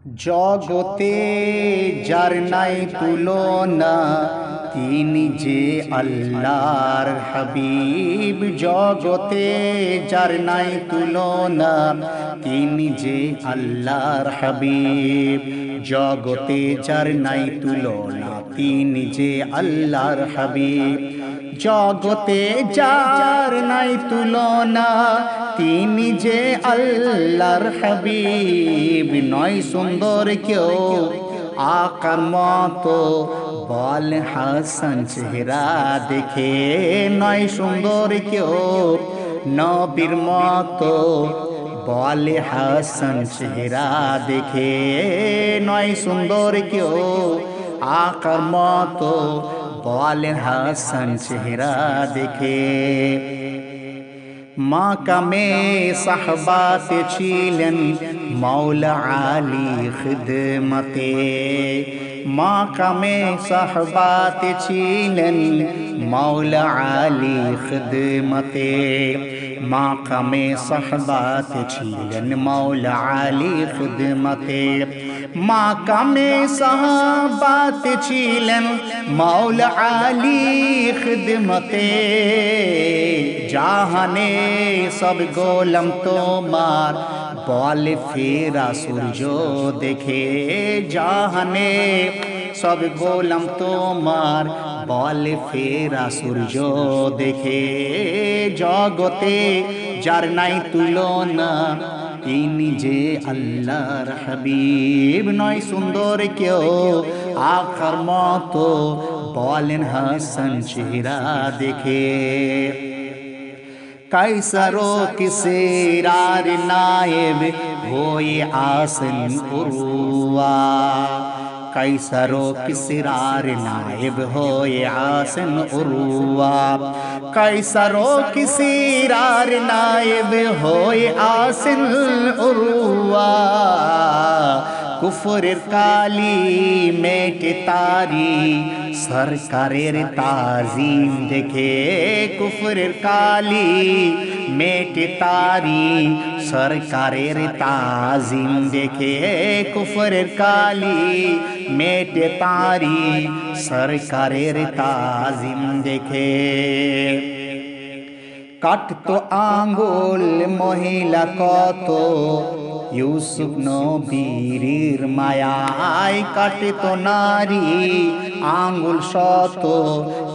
জগতে যার নাই তুলনা, তিনি যে আল্লাহর হাবিব। জগতে যার নাই তুলনা, তিনি যে আল্লাহর হাবিব। জগতে যার নাই তুলনা, তিনি যে আল্লাহর হাবিব। জগতে যার নাই তুলনা, তিনি যে আল্লাহর হাবিব। নয় সুন্দর কেউ আকার মতো, বল হাসান চেহারা দেখে। নয় সুন্দর কেউ নবীর মতো, বল হাসান চেহারা দেখে। নয় সুন্দর কেউ আকার মতো, বল হাসান চেহারা দেখে। মাকামে সাহবাতে ছিলেন মৌলা আলী খিদমতে। মাকামে সাহবাতে ছিলেন মৌলা আলী খিদমতে। মাকামে সাহবাতে ছিলেন মৌলা আলী খিদমতে। মাকামে সাহবাতে ছিলেন মৌলা আলী খিদমতে। জাহানে সব গোলাম তোমার, বল ফেরা সূর্য দেখে। জাহানে সব গোলাম তোমার, বল ফেরা সূর্য দেখে। জগতে যার নাই তুলনা, তিনি যে আল্লাহর হাবিব। নয় সুন্দর কেউ আকার মতো, বলেন হাসান চেহারা দেখে। কাইসারো কিসরার নায়েব হয়ে আসেন উরওয়া। কাইসারো কিসরার নায়েব হয়ে আসেন উরওয়া। কাইসারো কিসরার নায়েব হয়ে আসেন উরওয়া। কুফরের কালি মেটে তারি, সরকারের তাজিম দেখে। কুফরের কালি মেটে তারি, সরকারের তাজিম দেখে। কুফরের কালি মেটে তারি, সরকারের তাজিম দেখে। কাটতো আঙ্গুল মহিলা কত, ইউসুফ নবীর মায়ায়। কাটতো নারী আঙ্গুল শত,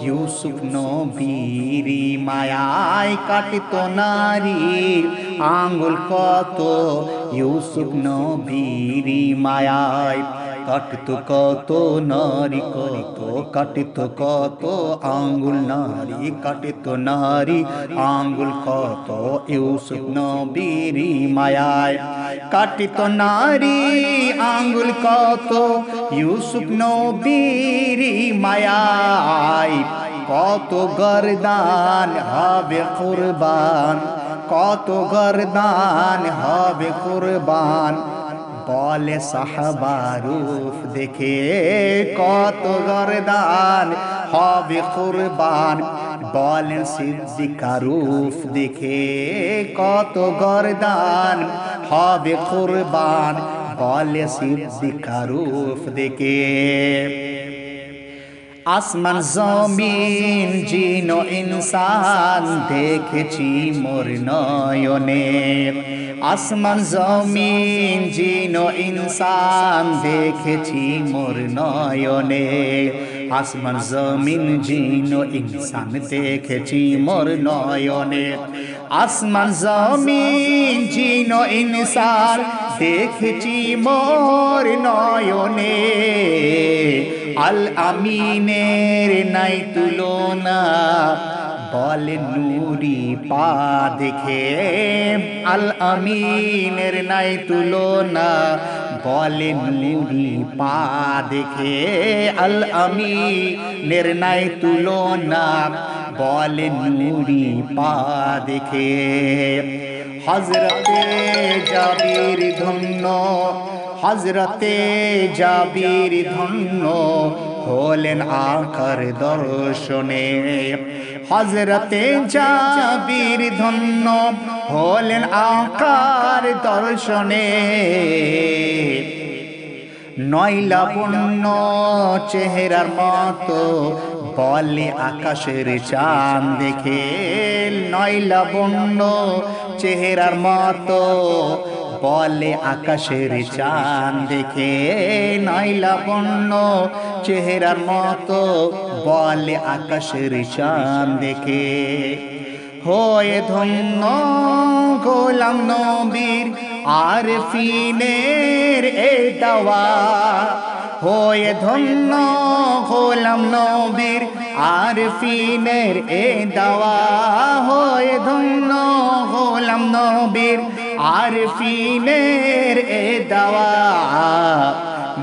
ইউসুফ নবীর মায়ায়। কাটতো নারী আঙ্গুল কত, ইউসুফ নবীর মায়ায়। কাটতো কত নারী কত, কাটতো কত আঙ্গুল নারী। কাটতো নারী আঙ্গুল কত, ইউসুফ নবীর মায়ায়। কাটতো নারী আঙ্গুল কত, ইউসুফ নবীর মায়ায়। কত গরদান হবে কুরবান, কত গরদান হবে কুরবান, বলে সাহাবা রূপ দেখে। কত গরদান হবে কুরবান, বলেন সিদ্দিকা রূপ দেখে। কত গরদান হবে কুরবান, বলে সিদ্দিকা রূপ দেখে। আসমান জমিন জিন ও ইনসান দেখেছি মোর নয়নে। আসমান জমিন জিন ও ইনসান দেখেছি মোর নয়নে। আসমান জমিন জিন ও ইনসান দেখেছি মোর নয়নে। আসমান জমিন জিন ও ইনসান দেখেছি মোর নয়নে। আল আমিনের নাই তুলনা, বলে নূরি পা দেখে। আল আমিনের নাই তুলনা, বলে নূরি পা দেখে। আল আমিনের নাই তুলনা, বলে নূরি পা দেখে। হযরতে জাবির ধন্য, হযরতে জাবির ধন্য হলেন আকার দর্শনে। হযরতে জাবির ধন্য হলেন আকার দর্শনে। নয় লাবণ্য চেহারার মতো বলে আকাশের চাঁদ দেখে, নয় লাবণ্য চেহারার মতো বলে আকাশের চাঁদ দেখে, নয় লাবণ্য চেহারার মতো বলে আকাশের চাঁদ দেখে। হয়ে ধন্য গোলাম নবীর আরফিনের এ দাওয়া, হয়ে ধন্য গোলাম নবীর আরফিনের এ দাওয়া, হয়ে ধন্য গোলাম নবীর আরফিনের এ দাওয়া।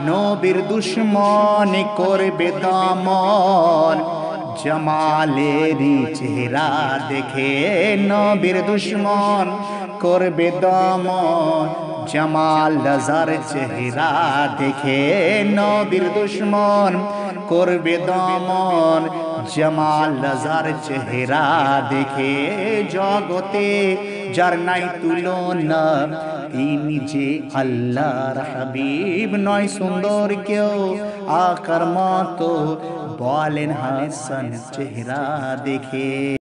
নবীর দুশ্মন করবে দমন জামালেরি চেহারা দেখে, নবীর দুশ্মন করবে দমন জামাল রাজার চেহারা দেখে, নবীর দুশ্মন করবে দমন জামাল রাজার চেহারা দেখে। জগতে যার নাই তুলনা তিনি যে আল্লাহর হাবিব, নয় সুন্দর কেউ আকার মতো বলেন হাসান চেহারা দেখে।